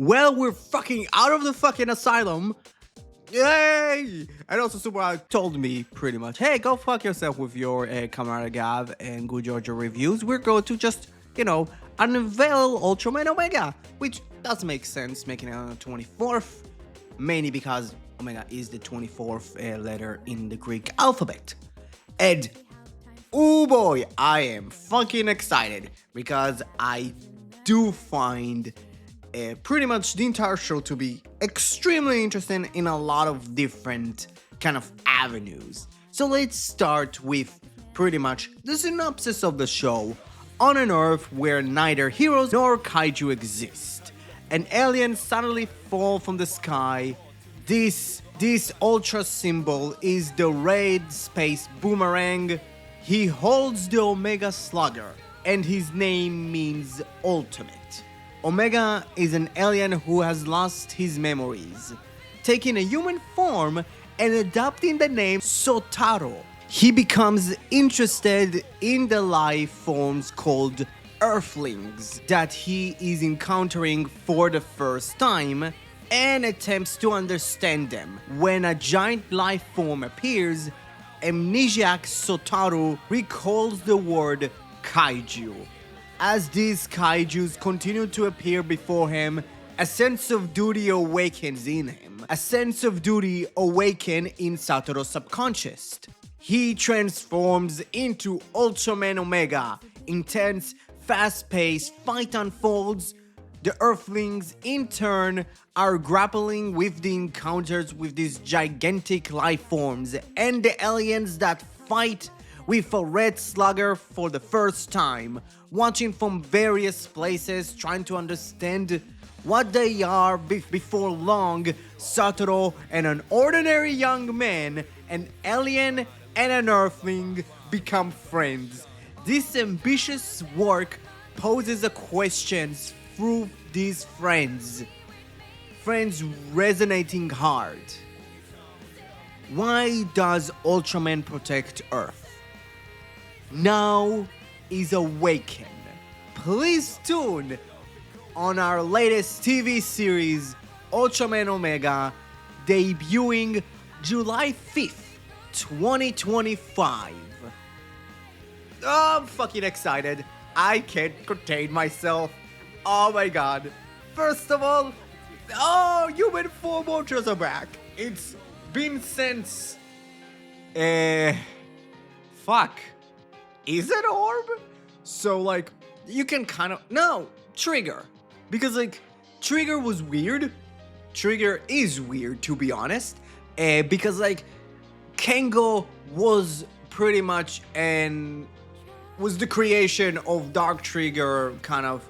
Well, we're fucking out of the fucking asylum. Yay! And also Super told me pretty much, hey, go fuck yourself with your Camera Gav and Good Georgia reviews. We're going to just, unveil Ultraman Omega, which does make sense, making it on the 24th, mainly because Omega is the 24th letter in the Greek alphabet. And, oh boy, I am fucking excited, because I do find pretty much the entire show to be extremely interesting in a lot of different kind of avenues. So let's start with pretty much the synopsis of the show. On an Earth where neither heroes nor kaiju exist, an alien suddenly falls from the sky. This ultra symbol is the red space boomerang. He holds the Omega Slugger, and his name means ultimate. Omega is an alien who has lost his memories, taking a human form and adopting the name Sotaro. He becomes interested in the life forms called Earthlings that he is encountering for the first time and attempts to understand them. When a giant life form appears, amnesiac Sotaro recalls the word kaiju. As these kaijus continue to appear before him, a sense of duty awakens in him. A sense of duty awakens in Satoru's subconscious. He transforms into Ultraman Omega. Intense, fast-paced fight unfolds. The Earthlings, in turn, are grappling with the encounters with these gigantic life forms and the aliens that fight with a red slugger for the first time, watching from various places, trying to understand what they are. Before long, Satoru and an ordinary young man, an alien and an Earthling, become friends. This ambitious work poses a question through these friends resonating hard. Why does Ultraman protect Earth? Now is awakened. Please tune on our latest TV series, Ultraman Omega, debuting July 5th, 2025. I'm fucking excited. I can't contain myself. Oh my god. First of all, human form ultras are back. It's been since... Fuck. Is it Orb? So, you can kind of... No, Trigger. Because, Trigger was weird. Trigger is weird, to be honest. Because, Kengo was pretty much was the creation of Dark Trigger kind of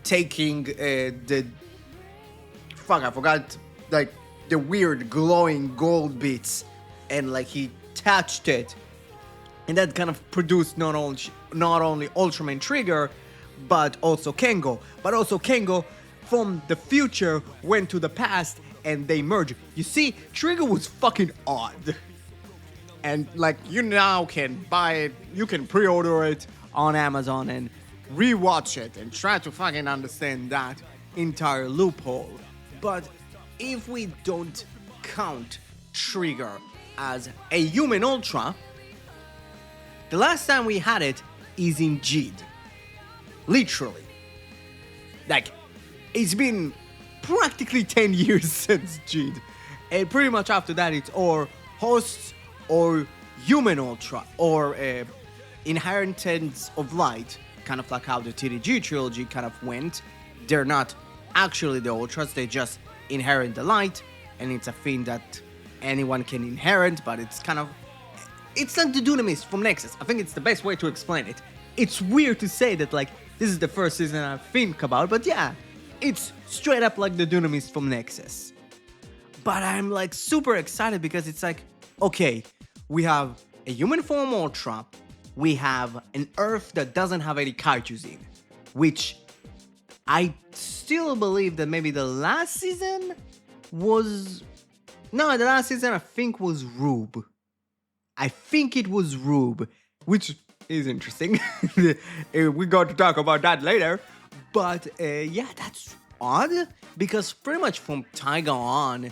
taking the... Fuck, I forgot, the weird glowing gold bits. And, he touched it. And that kind of produced not only Ultraman Trigger, but also Kengo. But also Kengo from the future went to the past and they merged. You see, Trigger was fucking odd. And you now can buy it, you can pre-order it on Amazon and rewatch it and try to fucking understand that entire loophole. But if we don't count Trigger as a human Ultra, the last time we had it is in Jid. Literally. It's been practically 10 years since Jid. And pretty much after that it's or hosts or human Ultra or inheritance of light. Kind of like how the TDG trilogy kind of went. They're not actually the Ultras, they just inherit the light. And it's a thing that anyone can inherit, but it's kind of... It's like the Dunamis from Nexus. I think it's the best way to explain it. It's weird to say that, this is the first season I think about, but yeah, it's straight up like the Dunamis from Nexus. But I'm, super excited because it's okay, we have a human form Ultra, we have an Earth that doesn't have any kaijus in, which I still believe that maybe the last season was... No, the last season I think was Rube. I think it was Rube, which is interesting. We got to talk about that later. But yeah, that's odd because pretty much from Taiga on,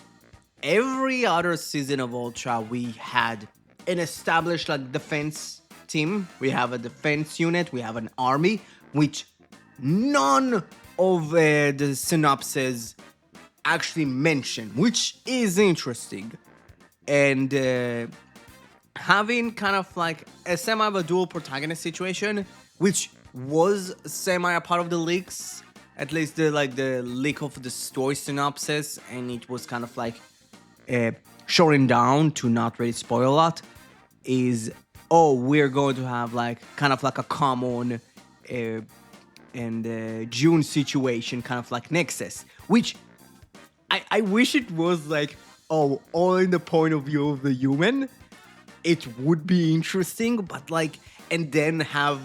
every other season of Ultra, we had an established like defense team. We have a defense unit. We have an army, which none of the synopses actually mention, which is interesting. And having kind of like a semi of a dual protagonist situation, which was semi a part of the leaks, at least the leak of the story synopsis, and it was kind of like shortened down to not really spoil a lot, is we're going to have like kind of like a common and June situation, kind of like Nexus, which I wish it was like all in the point of view of the human. It would be interesting, but like, and then have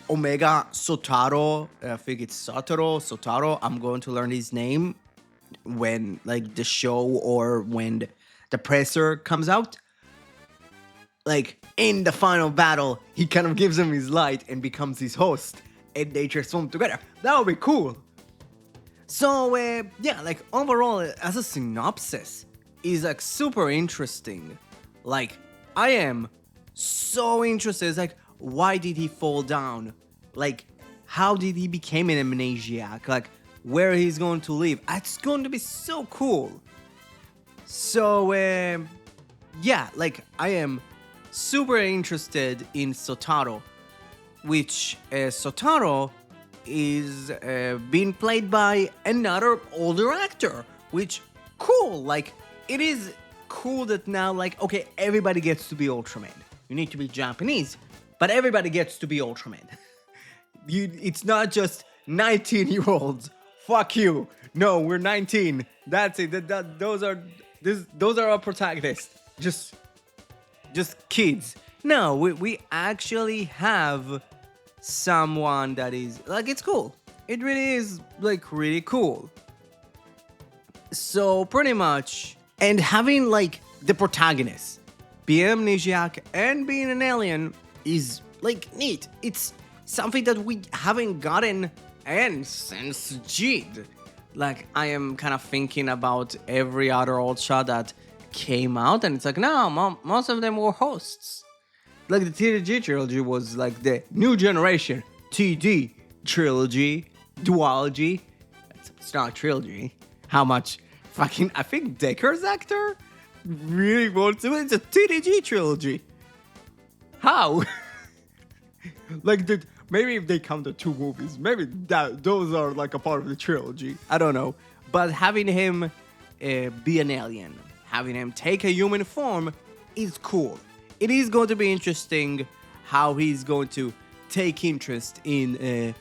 Omega Sotaro, I think it's Sotaro, I'm going to learn his name when like the show or when the presser comes out. Like in the final battle, he kind of gives him his light and becomes his host, and they transform together. That would be cool. So yeah, like overall as a synopsis is like super interesting. Like I am so interested. It's like, why did he fall down? Like, how did he become an amnesiac? Like, where he's going to live? It's going to be so cool. So, yeah, like, I am super interested in Sotaro, which Sotaro is being played by another older actor, which, cool. Like, it is cool that now, like, okay, everybody gets to be Ultraman. You need to be Japanese, but everybody gets to be Ultraman. It's not just 19-year-olds. Fuck you. No, we're 19. That's it. Those are our protagonists. Just kids. No, we actually have someone that is like, it's cool. It really is like really cool. So pretty much, and having like the protagonist be an amnesiac and being an alien is like neat. It's something that we haven't gotten since Jid. Like, I am kind of thinking about every other Ultra that came out, and it's like, no, most of them were hosts. Like, the TDG trilogy was like the new generation TD trilogy, duology. It's not a trilogy. How much fucking, I think Decker's actor really wants to. It's a TDG trilogy. How? Like, maybe if they count the 2 movies, maybe those are like a part of the trilogy. I don't know. But having him be an alien, having him take a human form is cool. It is going to be interesting how he's going to take interest in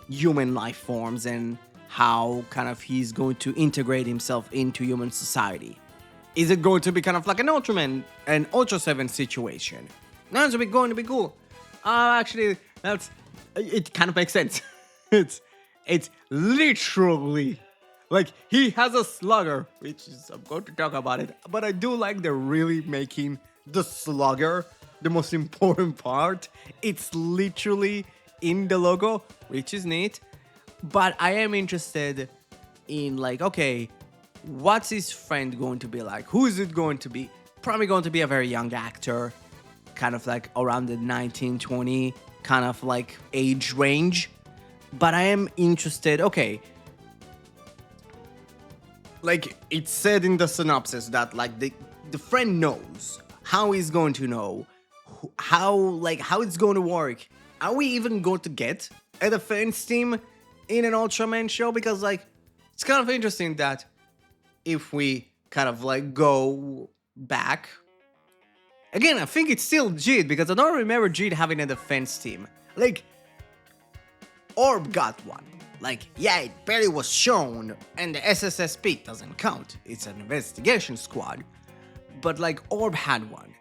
human life forms and how kind of he's going to integrate himself into human society. Is it going to be kind of like an Ultraman, an Ultra 7 situation? That's going to be cool. Actually, it kind of makes sense. It's literally like he has a slugger, which is, I'm going to talk about it, but I do like they're really making the slugger the most important part. It's literally in the logo, which is neat. But I am interested in like, okay, what's his friend going to be like? Who is it going to be? Probably going to be a very young actor, kind of like around the 19-20 kind of like age range. But I am interested, okay, like it said in the synopsis that like the friend knows. How he's going to know? How it's going to work? Are we even going to get a defense team in an Ultraman show? Because like it's kind of interesting that if we kind of like go back again, I think it's still Jid, because I don't remember Jid having a defense team. Like Orb got one. Like, yeah, it barely was shown, and the SSSP doesn't count. It's an investigation squad. But like Orb had one.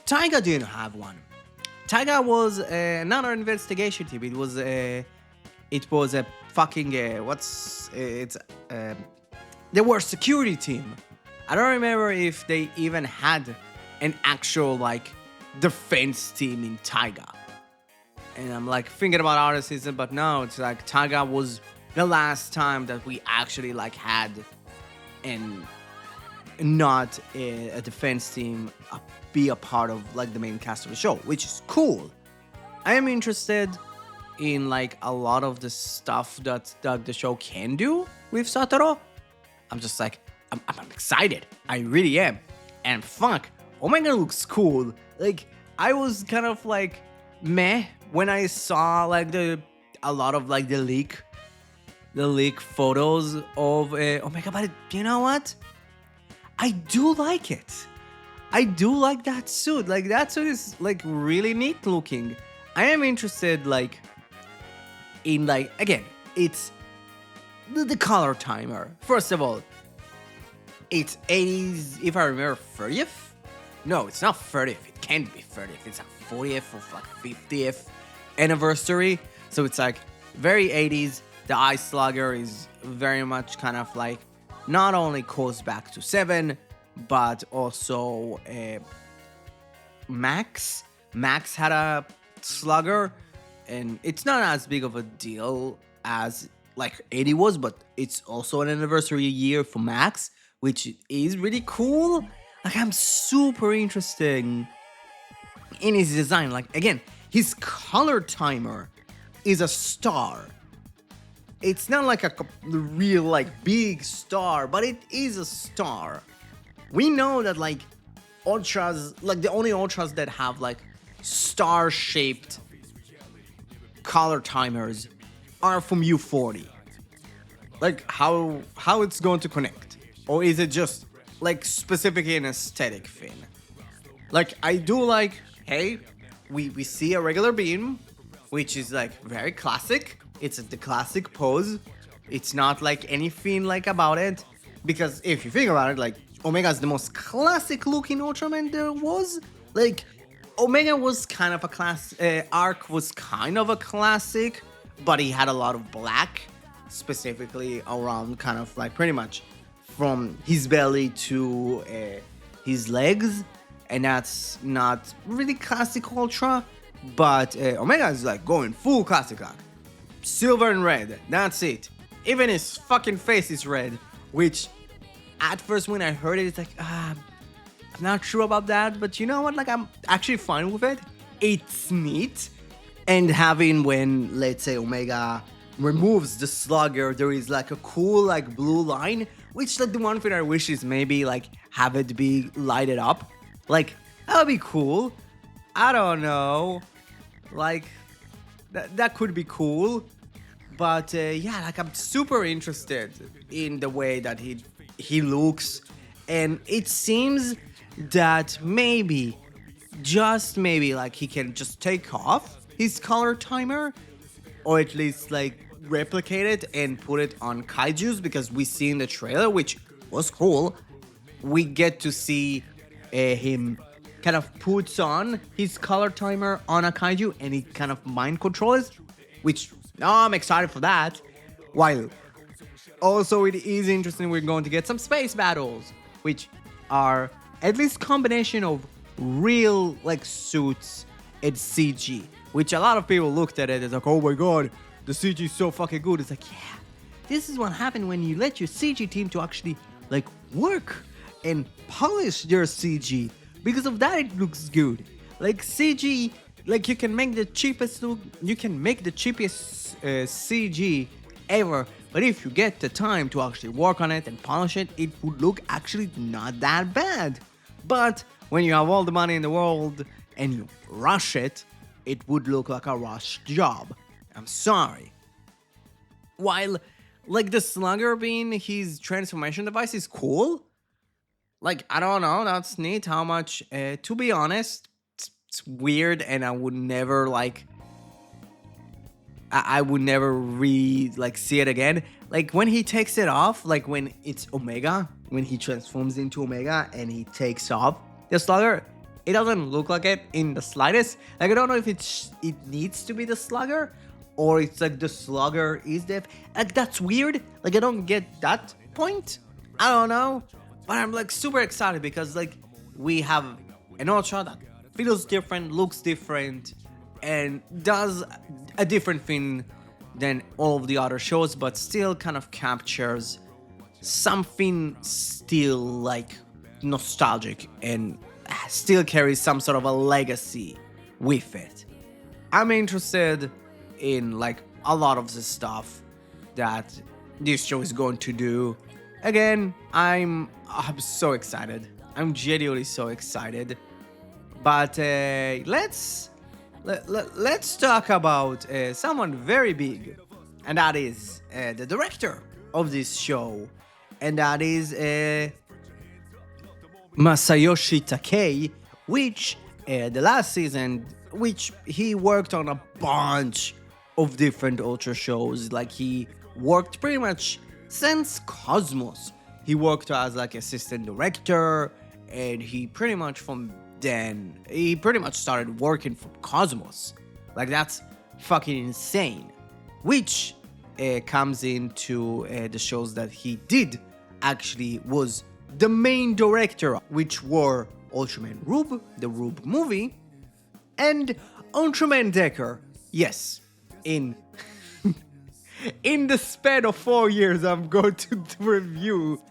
Taiga didn't have one. Taiga was another investigation team. It was a fucking they were a security team. I don't remember if they even had an actual like defense team in Taiga. And I'm like thinking about other season, but no, it's like Taiga was the last time that we actually like had and not a defense team be a part of like the main cast of the show, which is cool. I am interested in like a lot of the stuff that the show can do with Satoru. I'm just like, I'm excited. I really am. And fuck, Omega looks cool. Like, I was kind of like meh when I saw like a lot of like the leak photos of Omega, but you know what? I do like it. I do like that suit. Like, that suit is like really neat looking. I am interested like in like, again, it's the color timer. First of all, it's 80s, if I remember, 30th? No, it's not 30th. It can't be 30th. It's like 40th or like 50th anniversary. So it's like very 80s. The Ice Slugger is very much kind of like not only goes back to 7, but also Max. Max had a slugger, and it's not as big of a deal as like 80 was, but it's also an anniversary year for Max, which is really cool. Like, I'm super interested in his design. Like, again, his color timer is a star. It's not like a real like big star, but it is a star. We know that like ultras, like the only ultras that have like star-shaped color timers are from U40. Like, how it's going to connect, or is it just like specifically an aesthetic thing? Like, I do like, hey, we see a regular beam, which is like very classic. It's the classic pose. It's not like anything like about it, because if you think about it, like Omega is the most classic looking Ultraman there was. Like, Omega was kind of a class. Arc was kind of a classic, but he had a lot of black, specifically around kind of like pretty much from his belly to his legs, and that's not really classic Ultra. But Omega is like going full classic arc. Silver and red, that's it. Even his fucking face is red, which at first when I heard it, it's like, I'm not sure about that, but you know what, like, I'm actually fine with it. It's neat. And having, when, let's say, Omega removes the slugger, there is like a cool like blue line, which like the one thing I wish is maybe like have it be lighted up. Like, that would be cool. I don't know. Like, that could be cool. But yeah, like, I'm super interested in the way that he looks, and it seems that maybe, just maybe, like, he can just take off his color timer, or at least like replicate it and put it on kaijus, because we see in the trailer, which was cool, we get to see him kind of puts on his color timer on a kaiju and he kind of mind controls, which I'm excited for that. While also it is interesting, we're going to get some space battles, which are at least combination of real like suits and CG, which a lot of people looked at it as like, oh my god, the CG is so fucking good. It's like, yeah, this is what happened when you let your CG team to actually like work and polish your CG. Because of that, it looks good. Like, CG, like, you can make the cheapest look, you can make the cheapest CG ever, but if you get the time to actually work on it and polish it, it would look actually not that bad. But when you have all the money in the world and you rush it, it would look like a rushed job. I'm sorry. While, like, the Slugger being his transformation device is cool. Like, I don't know, that's neat how much, to be honest, it's weird, and I would never, like, I would never like, see it again. Like, when he takes it off, like, when it's Omega, when he transforms into Omega and he takes off the Slugger, it doesn't look like it in the slightest. Like, I don't know if it needs to be the Slugger, or it's like the Slugger is the... Like, that's weird. Like, I don't get that point. I don't know. But I'm like super excited because like we have an Ultra that feels different, looks different, and does a different thing than all of the other shows, but still kind of captures something still like nostalgic and still carries some sort of a legacy with it. I'm interested in like a lot of the stuff that this show is going to do. Again, I'm so excited. I'm genuinely so excited. But let's talk about someone very big, and that is the director of this show, and that is Masayoshi Takei, which the last season, which he worked on a bunch of different Ultra shows. Like he worked pretty much since Cosmos. He worked as like assistant director, and he pretty much started working for Cosmos. Like that's fucking insane. Which comes into the shows that he did actually was the main director, which were Ultraman Rube, the Rube movie, and Ultraman Decker. Yes, in in the span of 4 years, I'm going to review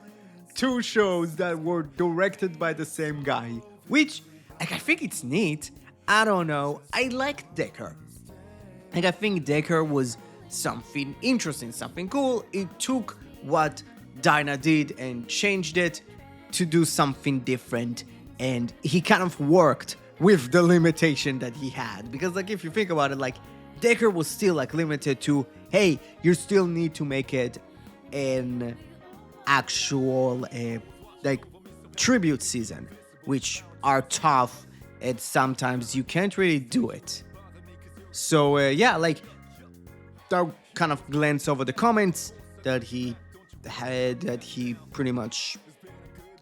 2 shows that were directed by the same guy, which like I think it's neat. I don't know. I like Decker. Like I think Decker was something interesting, something cool. It took what Dinah did and changed it to do something different, and he kind of worked with the limitation that he had. Because like if you think about it, like Decker was still like limited to, hey, you still need to make it an actual like tribute season, which are tough and sometimes you can't really do it. So yeah, like that kind of glance over the comments that he had, that he pretty much,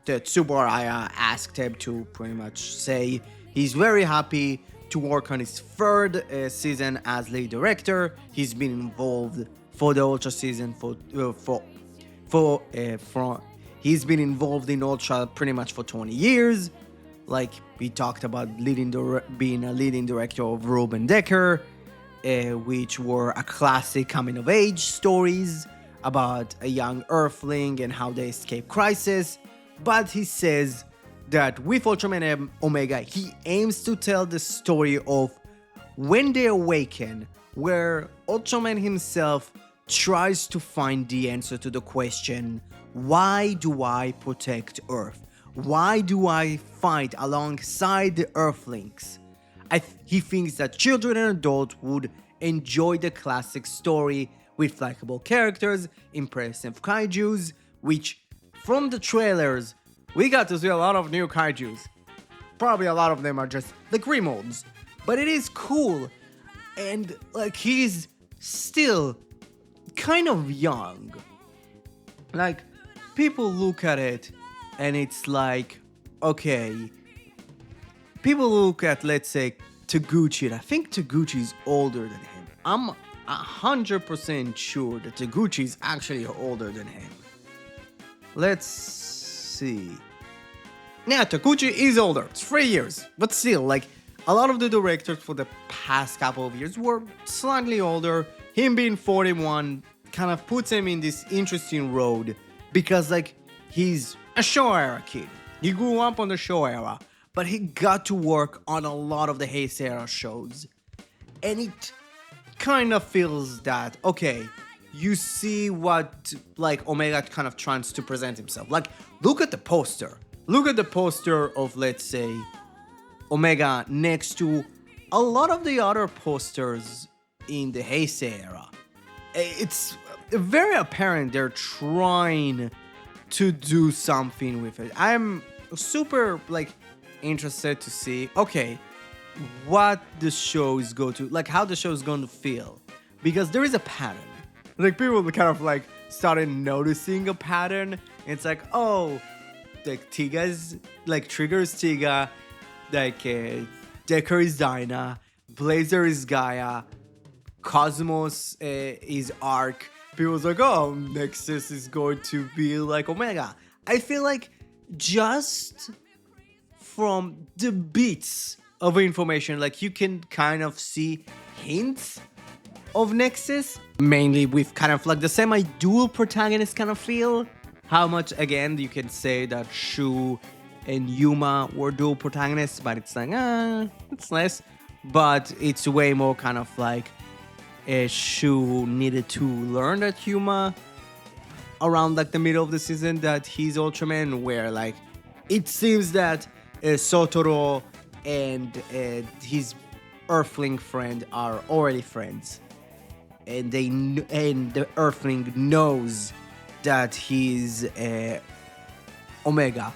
that Tsuburaya asked him to pretty much say he's very happy to work on his 3rd season as lead director. He's been involved for the Ultra season he's been involved in Ultra pretty much for 20 years. Like we talked about being a leading director of Rube and Decker, which were a classic coming of age stories about a young Earthling and how they escape crisis. But he says that with Ultraman Omega, he aims to tell the story of when they awaken, where Ultraman himself tries to find the answer to the question, why do I protect Earth? Why do I fight alongside the Earthlings? He thinks that children and adults would enjoy the classic story with likable characters, impressive kaijus, which from the trailers, we got to see a lot of new kaijus. Probably a lot of them are just like remolds. But it is cool. And like he's still kind of young. Like people look at it and it's like, okay. People look at, let's say, Taguchi, and I think Taguchi is older than him. I'm 100% sure that Taguchi is actually older than him. Let's see. Yeah, Taguchi is older. It's 3 years. But still, like, a lot of the directors for the past couple of years were slightly older. Him being 41 kind of puts him in this interesting road because, like, he's a Showa era kid. He grew up on the Showa era, but he got to work on a lot of the Heisei era shows. And it kind of feels that, okay, you see what, like, Omega kind of tries to present himself. Like, look at the poster. Look at the poster of, let's say, Omega next to a lot of the other posters in the Heisei era. It's very apparent they're trying to do something with it. I'm super, like, interested to see, okay, what the show is going to, like, how the show is going to feel. Because there is a pattern. Like, people kind of, like, started noticing a pattern. It's like, oh, like, Tiga's, like, Trigger's Tiga, like, Decker is Dinah, Blazer is Gaia, Cosmos is Arc. People's like, oh, Nexus is going to be like Omega. I feel like just from the bits of information, like, you can kind of see hints of Nexus, mainly with kind of like the semi-dual protagonist kind of feel. How much, again, you can say that Shu and Yuma were dual protagonists, but it's like, it's less. But it's way more kind of like Shu needed to learn that Yuma around like the middle of the season that he's Ultraman, where like it seems that Sotoro and his Earthling friend are already friends, and and the Earthling knows that he's Omega.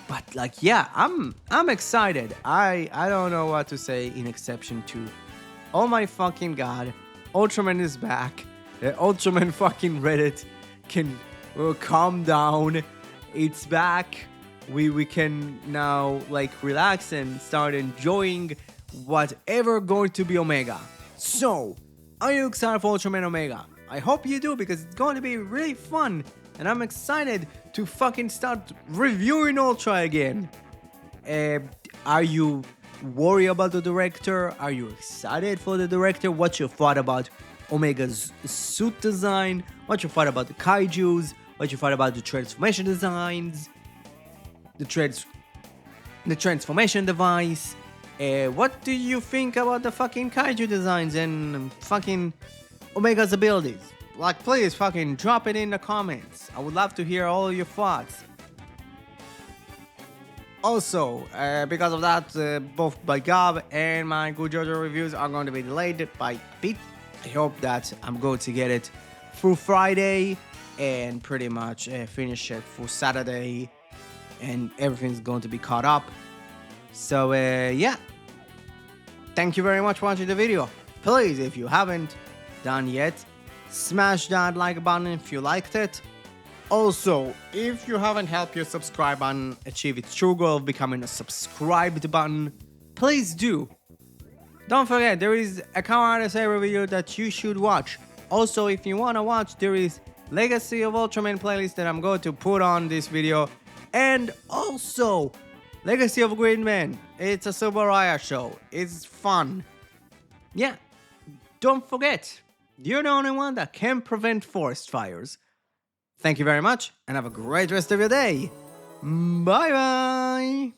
But like, yeah, I'm excited. I don't know what to say in exception to, oh my fucking god, Ultraman is back. Ultraman fucking Reddit can calm down. It's back. We can now like relax and start enjoying whatever going to be Omega. So, are you excited for Ultraman Omega? I hope you do, because it's going to be really fun, and I'm excited to fucking start reviewing Ultra again. Are you worried about the director? Are you excited for the director? What's your thought about Omega's suit design? What's your thought about the kaijus? What's your thought about the transformation designs? The transformation device? What do you think about the fucking kaiju designs and fucking Omega's abilities? Like, please fucking drop it in the comments. I would love to hear all your thoughts. Also, because of that, both my Gov and my Good Jojo reviews are going to be delayed by a bit. I hope that I'm going to get it through Friday and pretty much finish it for Saturday, and everything's going to be caught up. So, yeah. Thank you very much for watching the video. Please, if you haven't done yet, smash that like button if you liked it. Also, if you haven't helped your subscribe button achieve its true goal of becoming a subscribed button, please do. Don't forget, there is a Kamen Rider video that you should watch. Also, if you want to watch, there is Legacy of Ultraman playlist that I'm going to put on this video. And also, Legacy of Gridman. It's a Subaraya show. It's fun. Yeah, don't forget, you're the only one that can prevent forest fires. Thank you very much, and have a great rest of your day. Bye bye.